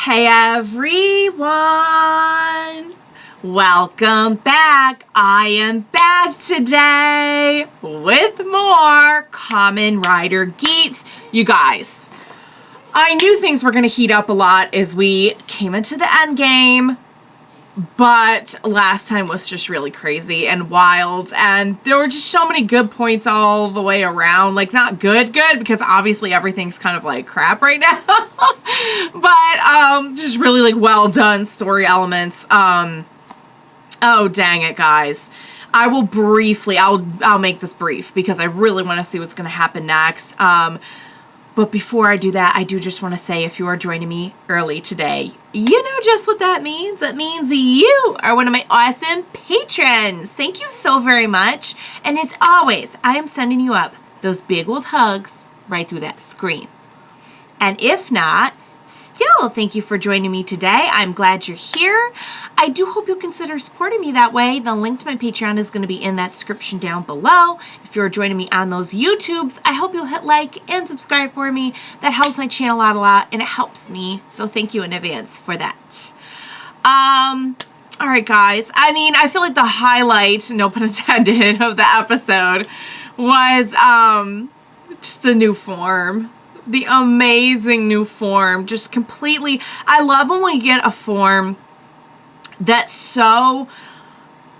Hey everyone! Welcome back! I am back today with more Kamen Rider Geats. You guys, I knew things were going to heat up a lot as we came into the end game, but last time was just really crazy and wild, and there were just so many good points all the way around. Like, not good, because obviously everything's kind of like crap right now, but just really like well done story elements. Oh dang it, guys. I will briefly, I'll make this brief because I really want to see what's going to happen next. But before I do that, I do just want to say, if you are joining me early today, you know just what that means. That means you are one of my awesome patrons. Thank you so very much. And as always, I am sending you up those big old hugs right through that screen. And if not, still, thank you for joining me today. I'm glad you're here. I do hope you'll consider supporting me that way. The link to my Patreon is going to be in that description down below. If you're joining me on those YouTubes, I hope you'll hit like and subscribe for me. That helps my channel out a lot, and it helps me. So thank you in advance for that. All right, guys. I mean, I feel like the highlight, no pun intended, of the episode was just the new form. The amazing new form. Just completely, I love when we get a form that's so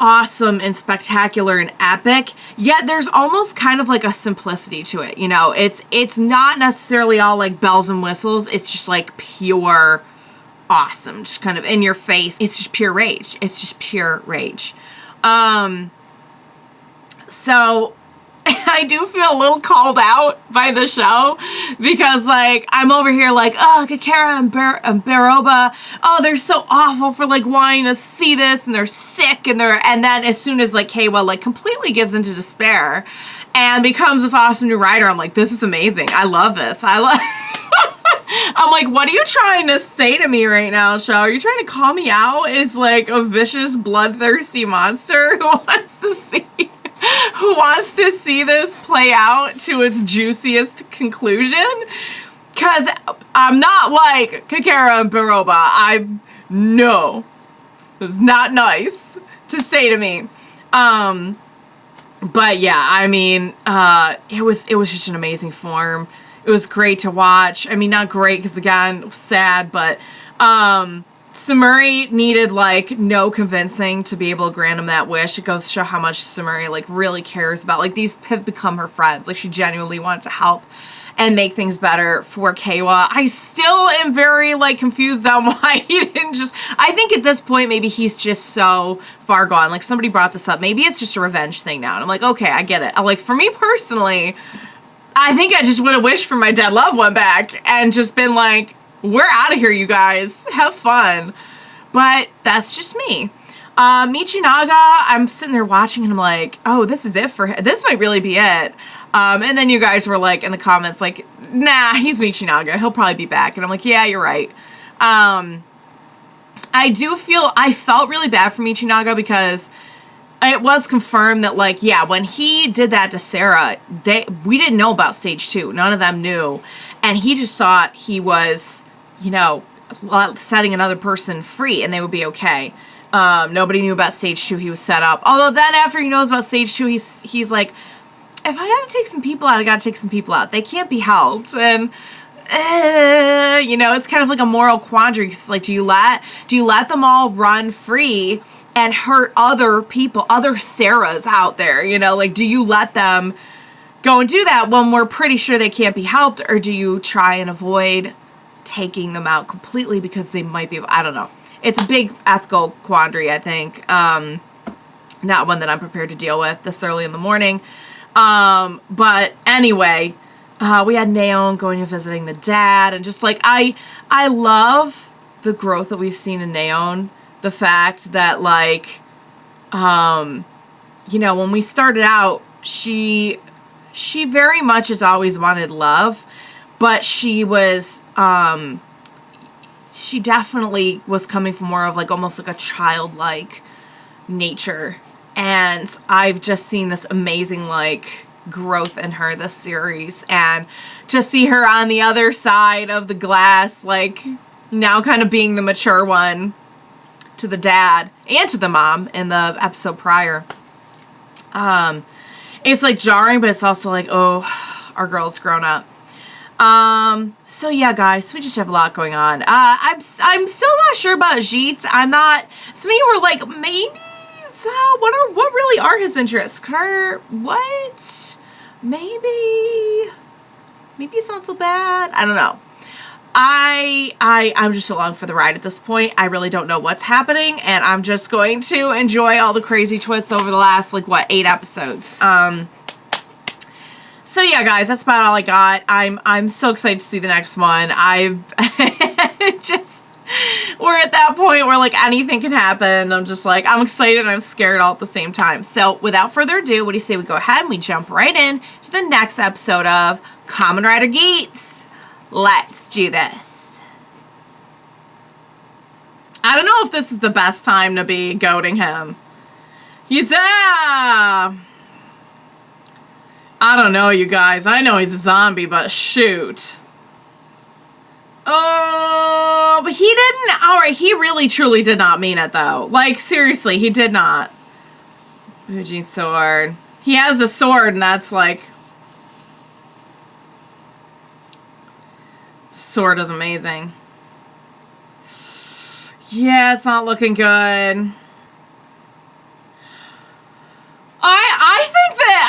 awesome and spectacular and epic, yet there's almost kind of like a simplicity to it, you know? It's not necessarily all like bells and whistles. It's just like pure awesome, just kind of in your face. It's just pure rage. It's just pure rage. So I do feel a little called out by the show because, like, I'm over here like, oh, Kekera and Baroba, oh, they're so awful for, like, wanting to see this, and they're sick, and then as soon as, like, Keiwa, like, completely gives into despair and becomes this awesome new rider, I'm like, this is amazing. I love this. I'm like, what are you trying to say to me right now, show? Are you trying to call me out as, like, a vicious, bloodthirsty monster who wants to see this play out to its juiciest conclusion? Because I'm not like Kekera and Baroba. No, it's not nice to say to me. But yeah, I mean, it was just an amazing form. It was great to watch. I mean, not great because, again, it was sad, but Tsumuri needed, like, no convincing to be able to grant him that wish. It goes to show how much Tsumuri, like, really cares about, like, these have become her friends. Like, she genuinely wants to help and make things better for Kaywa. I still am very, like, confused on why he didn't just, I think at this point, maybe he's just so far gone. Like, somebody brought this up. Maybe it's just a revenge thing now. And I'm like, okay, I get it. Like, for me personally, I think I just would have wished for my dead loved one back and just been like, we're out of here, you guys. Have fun. But that's just me. Michinaga, I'm sitting there watching and I'm like, oh, this is it for him. This might really be it. And then you guys were like in the comments like, nah, he's Michinaga. He'll probably be back. And I'm like, yeah, you're right. I felt really bad for Michinaga because it was confirmed that, like, yeah, when he did that to Sarah, we didn't know about stage 2. None of them knew. And he just thought he was, you know, setting another person free and they would be okay. Nobody knew about stage 2. He was set up. Although then after he knows about stage 2, he's like, if I gotta take some people out, I gotta take some people out. They can't be helped. And, you know, it's kind of like a moral quandary. It's like, do you let them all run free and hurt other people, other Sarahs out there? You know, like, do you let them go and do that when we're pretty sure they can't be helped? Or do you try and avoid taking them out completely because they might be, I don't know. It's a big ethical quandary, I think. Not one that I'm prepared to deal with this early in the morning. But anyway, we had Neon going and visiting the dad, and just like, I love the growth that we've seen in Neon. The fact that, like, you know, when we started out, she very much has always wanted love, but she was, she definitely was coming from more of, like, almost like a childlike nature. And I've just seen this amazing, like, growth in her this series. And to see her on the other side of the glass, like, Now kind of being the mature one to the dad and to the mom in the episode prior. It's like jarring, but it's also like, oh, our girl's grown up. So yeah, guys, we just have a lot going on. I'm still not sure about Geats. I'm not, some of you were like, maybe, so what really are his interests? What? Maybe it's not so bad. I don't know. I'm just along for the ride at this point. I really don't know what's happening, and I'm just going to enjoy all the crazy twists over the last, like, what, 8 episodes. So yeah, guys, that's about all I got. I'm so excited to see the next one. We're at that point where, like, anything can happen. I'm just like, I'm excited and I'm scared all at the same time. So without further ado, what do you say we go ahead and we jump right in to the next episode of Kamen Rider Geats. Let's do this. I don't know if this is the best time to be goading him. He's I don't know, you guys. I know he's a zombie, but shoot. Oh, but he didn't. Alright, he really truly did not mean it, though. Like, seriously, he did not. Fuji's sword. He has a sword, and that's like... Sword is amazing. Yeah, it's not looking good.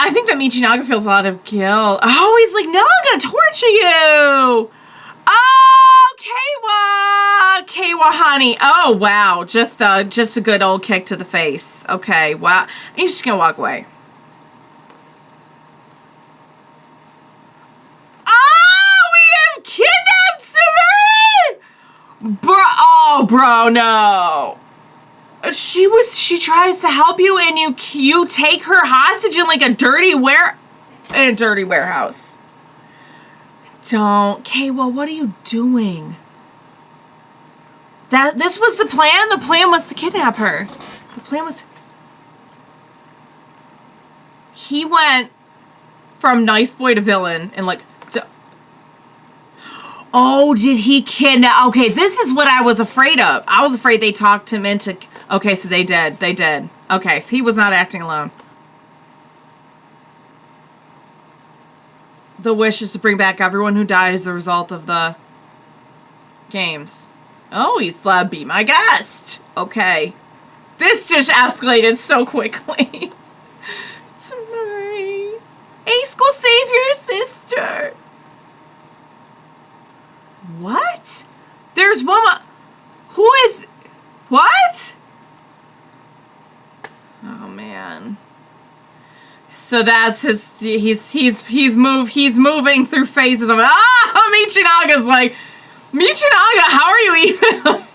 I think that Michinaga feels a lot of guilt. Oh, he's like, no, I'm gonna torture you. Oh, Keiwa, honey. Oh, wow, just a good old kick to the face. Okay, wow. He's just gonna walk away. Oh, we have kidnapped Tsumuri! Bro, no. She tries to help you and you take her hostage in like a dirty warehouse. Don't. Kaywa, what are you doing? This was the plan? The plan was to kidnap her. The plan was... He went from nice boy to villain and like... Oh, did he kidnap... Okay, this is what I was afraid of. I was afraid they talked him into... Okay, so they did. They did. Okay, so he was not acting alone. The wish is to bring back everyone who died as a result of the games. Oh, he's be my guest. Okay. This just escalated so quickly. Tsumuri. Ace, go save your sister. What? There's one. Who is... What? Oh man. So that's his. He's moving through phases of Michinaga's like, Michinaga, how are you even?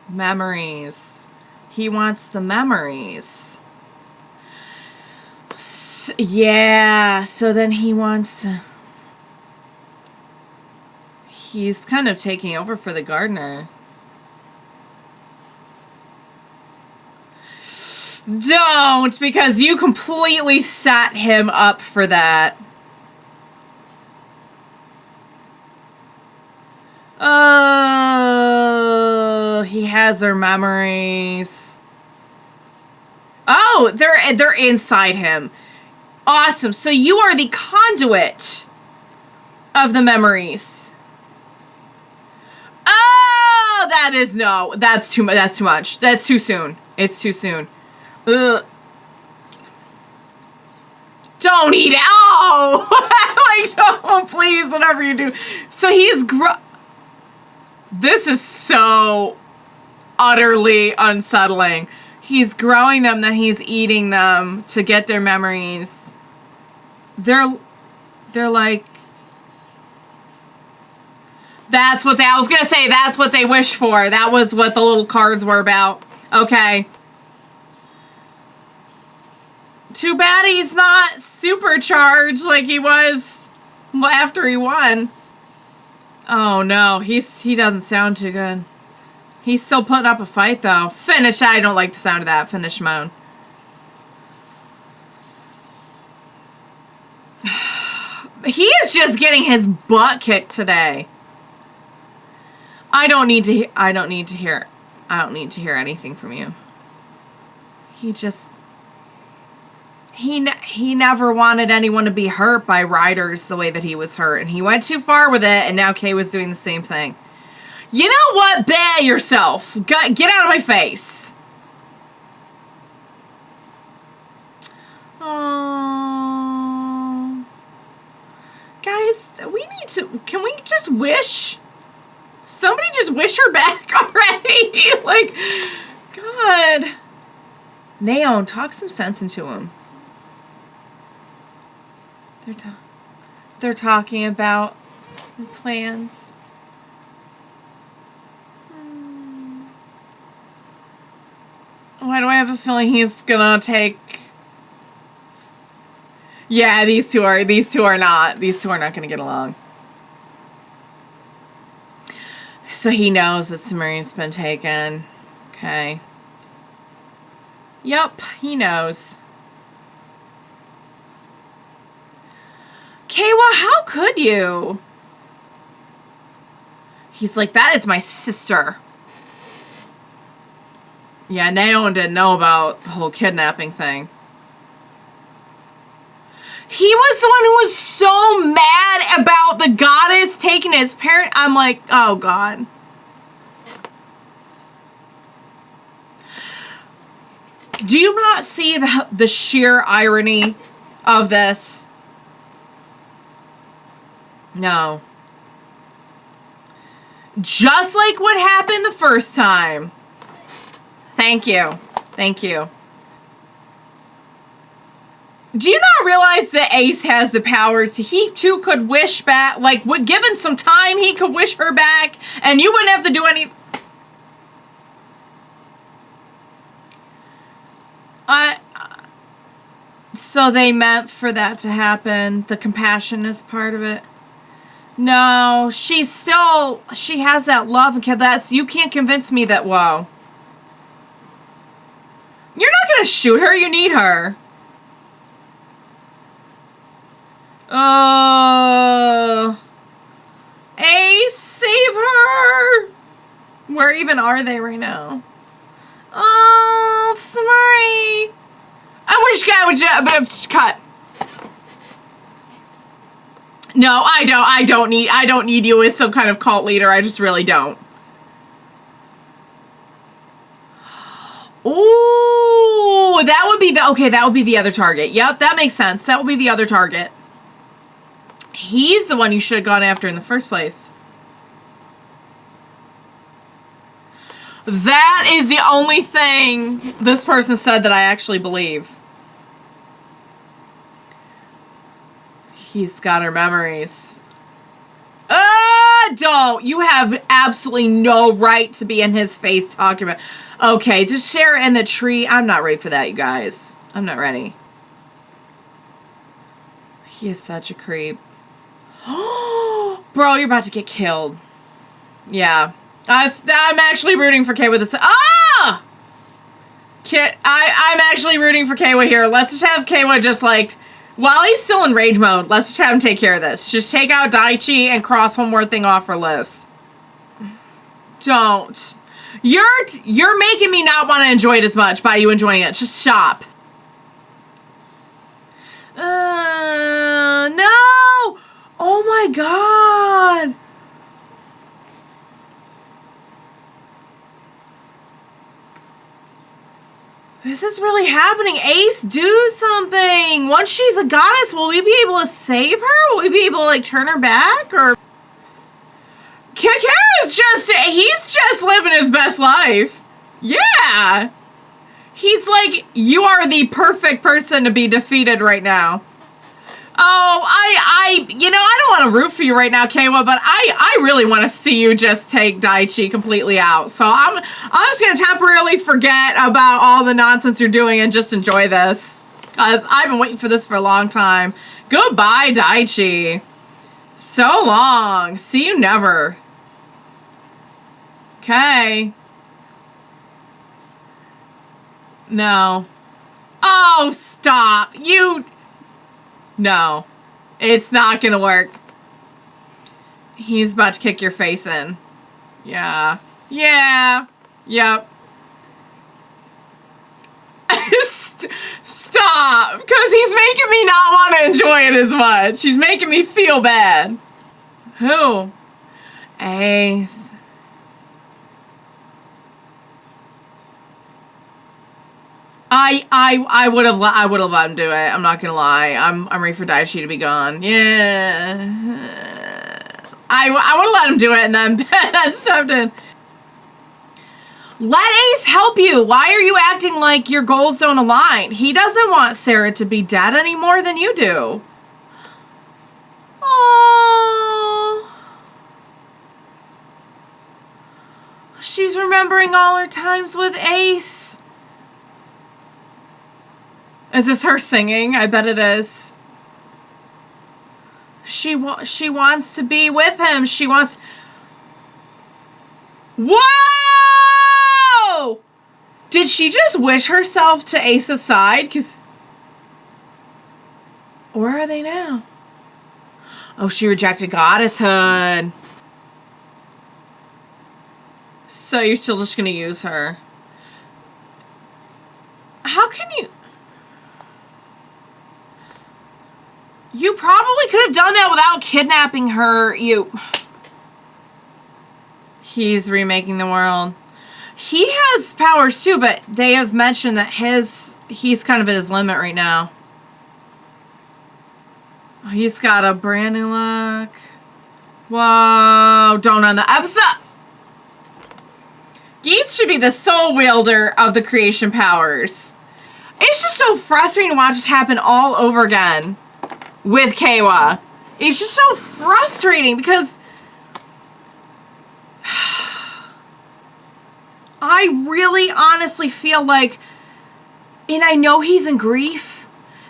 Memories. He wants the memories. Yeah, so then he wants to... He's kind of taking over for the gardener. Don't, because you completely set him up for that. Oh, he has their memories. Oh, they're inside him. Awesome. So you are the conduit of the memories. Oh, that is no. That's too much. That's too much. That's too soon. It's too soon. Ugh. Don't eat it. Oh, like no, please, whatever you do. So he's This is so utterly unsettling. He's growing them, then he's eating them to get their memories. They're like... That's what I was gonna say, that's what they wish for. That was what the little cards were about. Okay. Too bad he's not supercharged like he was after he won. Oh no, he doesn't sound too good. He's still putting up a fight though. Finish. I don't like the sound of that. Finish mode. He is just getting his butt kicked today. I don't need to hear anything from you. He never wanted anyone to be hurt by riders the way that he was hurt, and he went too far with it, and now Kay was doing the same thing. You know what? Bear yourself. Get out of my face. Oh, guys, can we just wish? Somebody just wish her back already. Like, God. Naon, talk some sense into him. They're talking about plans. Why do I have a feeling he's gonna take? Yeah, these two are not gonna get along. So he knows that Tsumuri's been taken. Okay. Yep, he knows. Keiwa, how could you? He's like, that is my sister. Yeah, Naon didn't know about the whole kidnapping thing. He was the one who was so mad about the goddess taking his parent. I'm like, oh God. Do you not see the sheer irony of this? No. Just like what happened the first time. Thank you. Thank you. Do you not realize that Ace has the powers? He too could wish back, like, given some time, he could wish her back, and you wouldn't have to do any... So they meant for that to happen. The compassion is part of it. No, she has that love, and you can't convince me that, whoa. You're not gonna shoot her, you need her. Ace, save her! Where even are they right now? Oh, Tsumuri. I wish God would just cut. No, I don't need you as some kind of cult leader. I just really don't. Ooh, that would be the other target. Yep, that makes sense. That would be the other target. He's the one you should have gone after in the first place. That is the only thing this person said that I actually believe. He's got her memories. Don't. You have absolutely no right to be in his face talking about... Okay, just share it in the tree. I'm not ready for that, you guys. I'm not ready. He is such a creep. Bro, you're about to get killed. Yeah. I'm actually rooting for Kaywa this... Ah! I'm actually rooting for Kaywa here. Let's just have Kaywa just, like... While he's still in rage mode, let's just have him take care of this. Just take out Daichi and cross one more thing off our list. Don't. You're making me not want to enjoy it as much by you enjoying it. Just stop. No! Oh my God! This is really happening. Ace, do something. Once she's a goddess, will we be able to save her? Will we be able to, like, turn her back? Or... Kekera's he's just living his best life. Yeah. He's like, you are the perfect person to be defeated right now. Oh, I don't want to root for you right now, Keiwa, but I really want to see you just take Daichi completely out. So I'm just going to temporarily forget about all the nonsense you're doing and just enjoy this. Because I've been waiting for this for a long time. Goodbye, Daichi. So long. See you never. Okay. No. Oh, stop. No. It's not gonna work. He's about to kick your face in. Yeah. Yeah. Yep. Stop! Because he's making me not want to enjoy it as much. He's making me feel bad. Who? Ace. I would have let him do it. I'm not gonna lie. I'm ready for Daichi to be gone. Yeah. I would have let him do it and then stepped in. Let Ace help you. Why are you acting like your goals don't align? He doesn't want Sarah to be dead any more than you do. Oh. She's remembering all her times with Ace. Is this her singing? I bet it is. She wants to be with him. She wants... Whoa! Did she just wish herself to Ace's side? Where are they now? Oh, she rejected goddesshood. So you're still just gonna use her. How can you... You probably could have done that without kidnapping her. He's remaking the world. He has powers too, but they have mentioned that he's kind of at his limit right now. He's got a brand new look. Whoa, don't end the episode. Geats should be the sole wielder of the creation powers. It's just so frustrating to watch this happen all over again with Keiwa. It's just so frustrating because I really honestly feel like, and I know he's in grief,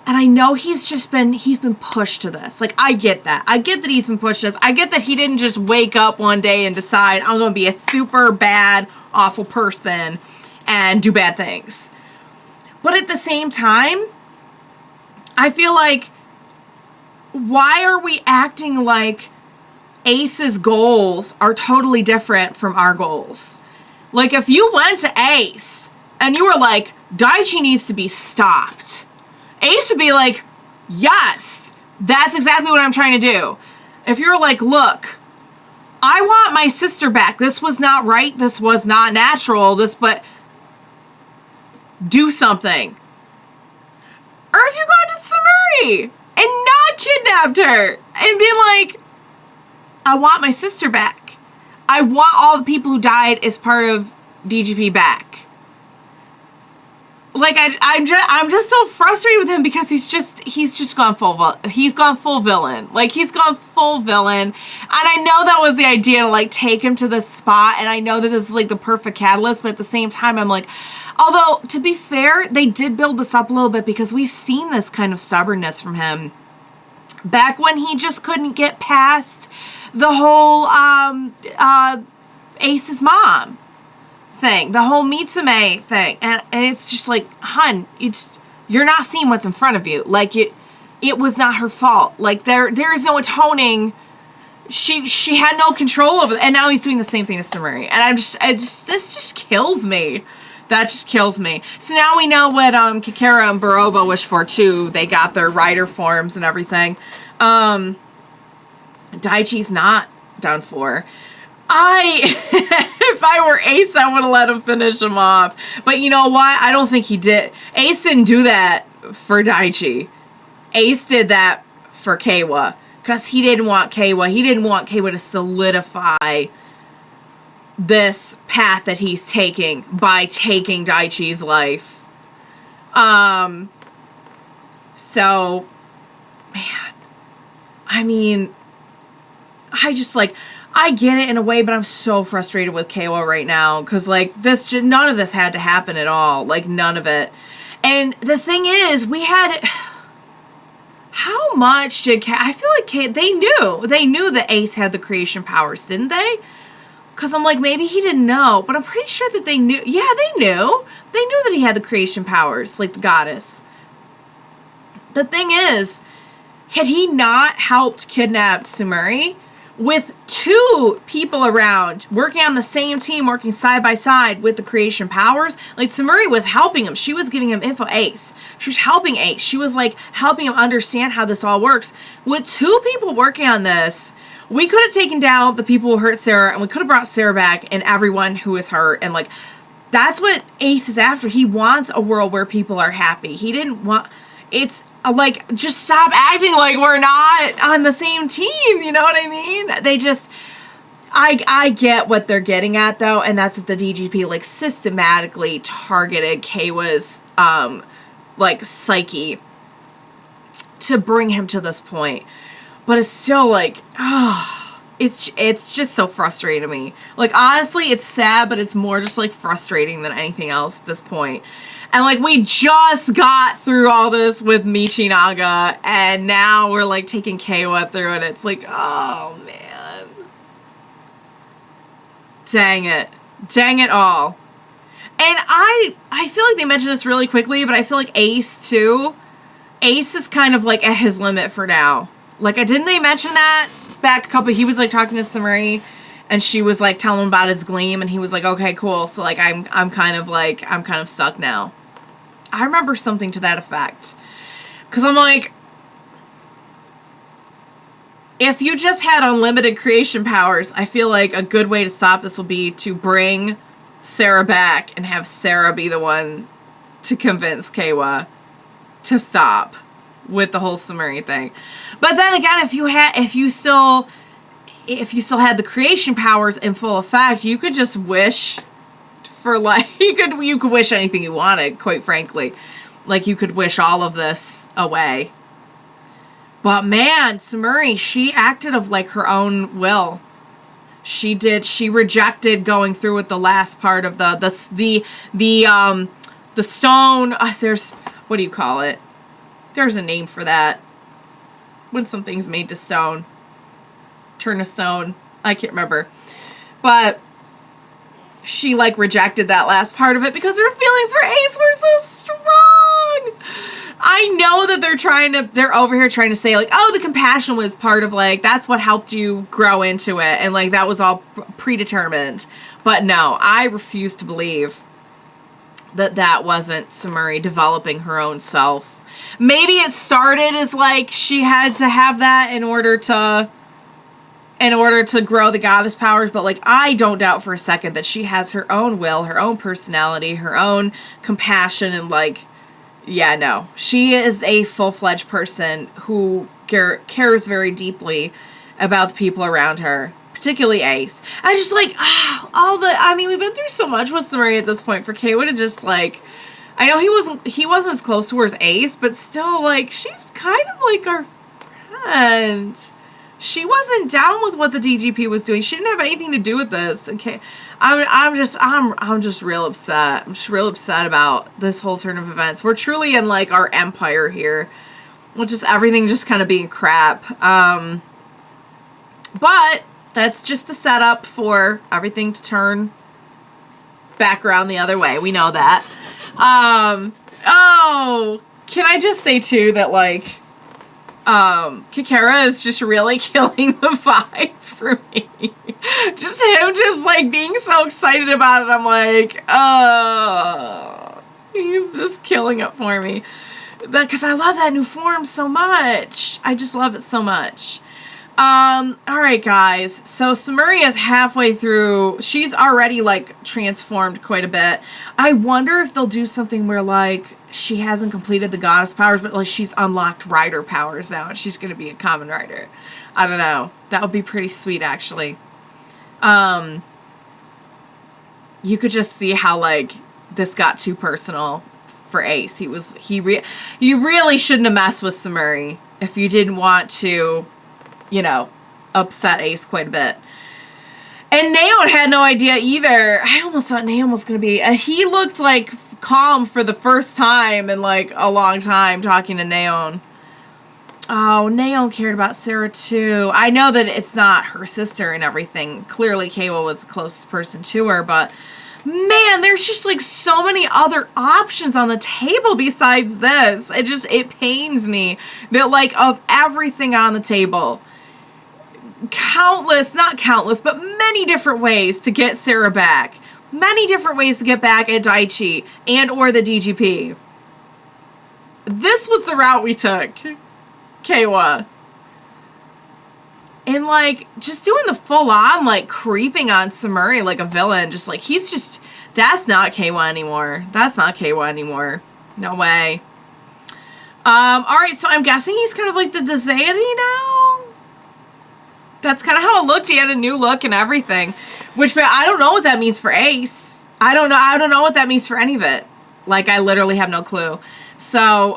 and I know he's been pushed to this. Like, I get that. I get that he's been pushed to this. I get that he didn't just wake up one day and decide, I'm going to be a super bad, awful person and do bad things. But at the same time, I feel like, why are we acting like Ace's goals are totally different from our goals? Like, if you went to Ace and you were like, Daichi needs to be stopped, Ace would be like, yes, that's exactly what I'm trying to do. If you're like, look, I want my sister back. This was not right. This was not natural. But do something. Or if you got to Tsumuri and not kidnapped her and been like, I want my sister back. I want all the people who died as part of DGP back. Like, I'm just so frustrated with him because he's just gone full villain. Like, he's gone full villain. And I know that was the idea to, like, take him to this spot, and I know that this is, like, the perfect catalyst, but at the same time, I'm like, although, to be fair, they did build this up a little bit because we've seen this kind of stubbornness from him back when he just couldn't get past the whole, Ace's mom thing, the whole Mitsume thing, and it's just like, hun, you're not seeing what's in front of you. Like, it was not her fault. Like, there is no atoning. She had no control over it, and now he's doing the same thing to Tsumuri, and this just kills me. That just kills me. So now we know what Kekera and Baroba wish for too. They got their rider forms and everything. Daichi's not done for. If I were Ace, I would have let him finish him off. But you know what? I don't think he did. Ace didn't do that for Daichi. Ace did that for Keiwa. Because he didn't want Keiwa. He didn't want Keiwa to solidify this path that he's taking by taking Daichi's life. So, man. I mean, I get it in a way, but I'm so frustrated with Keiwa right now. Because, like, none of this had to happen at all. Like, none of it. And the thing is, we had... How much did... I feel like they knew. They knew that Ace had the creation powers, didn't they? Because I'm like, maybe he didn't know. But I'm pretty sure that they knew. Yeah, they knew. They knew that he had the creation powers, like the goddess. The thing is... had he not helped kidnap Tsumuri, with 2 people around, working on the same team, working side by side with the creation powers, like, Tsumuri was helping him. She was giving him info. Ace. She was helping Ace. She was, like, helping him understand how this all works. With 2 people working on this, we could have taken down the people who hurt Sarah, and we could have brought Sarah back and everyone who is hurt, and, like, that's what Ace is after. He wants a world where people are happy. He didn't want... It's... like, just stop acting like we're not on the same team, you know what I mean? They just, I get what they're getting at, though, and that's that the DGP, like, systematically targeted Keiwa's, like, psyche to bring him to this point. But it's still, like, it's just so frustrating to me. Like, honestly, it's sad, but it's more just, like, frustrating than anything else at this point. And, like, we just got through all this with Michinaga, and now we're, like, taking Keiwa through it. It's like, oh, man. Dang it. Dang it all. And I feel like they mentioned this really quickly, but I feel like Ace, too. Ace is kind of, like, at his limit for now. Like, didn't they mention that back a couple... He was, like, talking to Tsumuri, and she was, like, telling him about his gleam, and he was like, okay, cool. So, like, I'm kind of stuck now. I remember something to that effect. Because I'm like, if you just had unlimited creation powers, I feel like a good way to stop this will be to bring Sarah back and have Sarah be the one to convince Keiwa to stop with the whole Tsumuri thing. But then again, if you still had the creation powers in full effect, you could just wish for, like, you could wish anything you wanted, quite frankly. Like, you could wish all of this away. But man, Tsumuri, she acted of, like, her own will. She rejected going through with the last part of the stone. There's, what do you call it? There's a name for that. When something's made to stone. Turn to stone. I can't remember. But she, like, rejected that last part of it because her feelings for Ace were so strong. I know that they're over here trying to say, like, oh, the compassion was part of, like, that's what helped you grow into it. And, like, that was all predetermined. But no, I refuse to believe that wasn't Tsumuri developing her own self. Maybe it started as, like, she had to have that in order to grow the goddess powers, but, like, I don't doubt for a second that she has her own will, her own personality, her own compassion, and, like, yeah, no. She is a full-fledged person who cares very deeply about the people around her, particularly Ace. I just, like, we've been through so much with Tsumuri at this point for Keiwa to just, like, I know he wasn't as close to her as Ace, but still, like, she's kind of like our friend. She wasn't down with what the DGP was doing. She didn't have anything to do with this. Okay, I'm just real upset. I'm just real upset about this whole turn of events. We're truly in, like, our empire here, which is everything just kind of being crap. But that's just a setup for everything to turn back around the other way. We know that. Oh, can I just say too that, like, Kekera is just really killing the vibe for me. Just him just, like, being so excited about it. I'm like, oh, he's just killing it for me. Because I love that new form so much. I just love it so much. Alright, guys. So Tsumuri is halfway through. She's already, like, transformed quite a bit. I wonder if they'll do something where, like, she hasn't completed the goddess powers, but, like, she's unlocked rider powers now, and she's gonna be a Kamen Rider. I don't know. That would be pretty sweet, actually. You could just see how, like, this got too personal for Ace. You really shouldn't have messed with Tsumuri if you didn't want to, you know, upset Ace quite a bit. And Neon had no idea either. I almost thought Neon was going to be... he looked, like, calm for the first time in, like, a long time talking to Neon. Oh, Neon cared about Sarah, too. I know that it's not her sister and everything. Clearly, Keiwa was the closest person to her, but Man, there's just like so many other options on the table besides this. It pains me that like of everything on the table, not countless, but many different ways to get Sarah back. Many different ways to get back at Daichi and or the DGP. This was the route we took, Keiwa. And, like, just doing the full-on, like, creeping on Tsumuri like a villain. Just, like, that's not Keiwa anymore. That's not Keiwa anymore. No way. Alright, so I'm guessing he's kind of like the Deity now? That's kind of how it looked. He had a new look and everything. Which, but I don't know what that means for Ace. I don't know what that means for any of it. Like, I literally have no clue. So,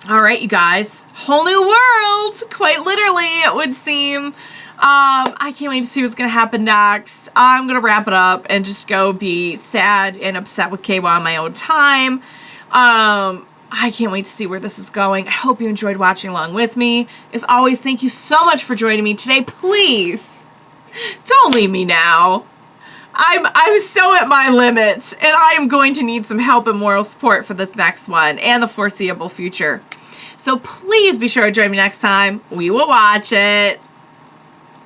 alright, you guys. Whole new world! Quite literally, it would seem. I can't wait to see what's going to happen next. I'm going to wrap it up and just go be sad and upset with Keiwa on my own time. I can't wait to see where this is going. I hope you enjoyed watching along with me. As always, thank you so much for joining me today. Please, don't leave me now. I'm so at my limits, and I am going to need some help and moral support for this next one and the foreseeable future. So please be sure to join me next time. We will watch it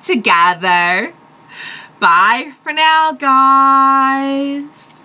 together. Bye for now, guys.